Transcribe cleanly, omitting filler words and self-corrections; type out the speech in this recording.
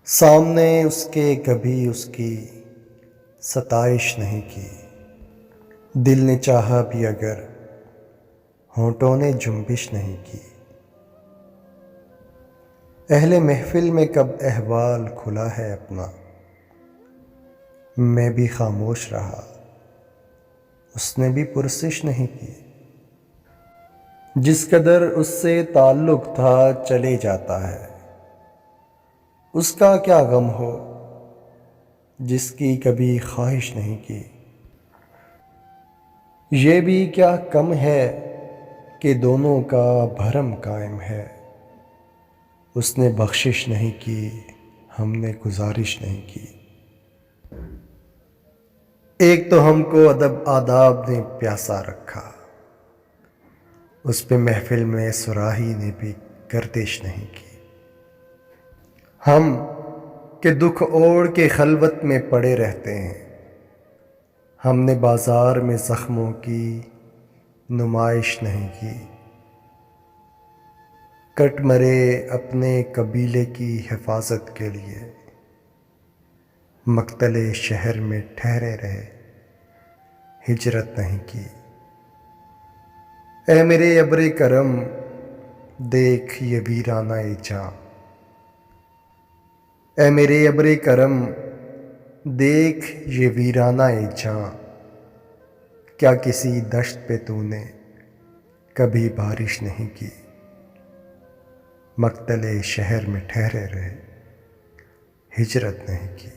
سامنے اس کے کبھی اس کی ستائش نہیں کی، دل نے چاہا بھی اگر ہونٹوں نے جنبش نہیں کی۔ اہل محفل میں کب احوال کھلا ہے اپنا، میں بھی خاموش رہا، اس نے بھی پرسش نہیں کی۔ جس قدر اس سے تعلق تھا چلے جاتا ہے، اس کا کیا غم ہو جس کی کبھی خواہش نہیں کی۔ یہ بھی کیا کم ہے کہ دونوں کا بھرم قائم ہے، اس نے بخشش نہیں کی، ہم نے گزارش نہیں کی۔ ایک تو ہم کو ادب آداب نے پیاسا رکھا، اس پہ محفل میں صراحی نے بھی گردش نہیں کی۔ ہم کہ دکھ اوڑھ کے خلوت میں پڑے رہتے ہیں، ہم نے بازار میں زخموں کی نمائش نہیں کی۔ کٹ مرے اپنے قبیلے کی حفاظت کے لیے، مقتل شہر میں ٹھہرے رہے، ہجرت نہیں کی۔ اے میرے ابر کرم دیکھ یہ ویرانہ جاں، اے میرے ابر کرم دیکھ یہ ویرانہ جاں، کیا کسی دشت پہ تو نے کبھی بارش نہیں کی۔ مقتل شہر میں ٹھہرے رہے، ہجرت نہیں کی۔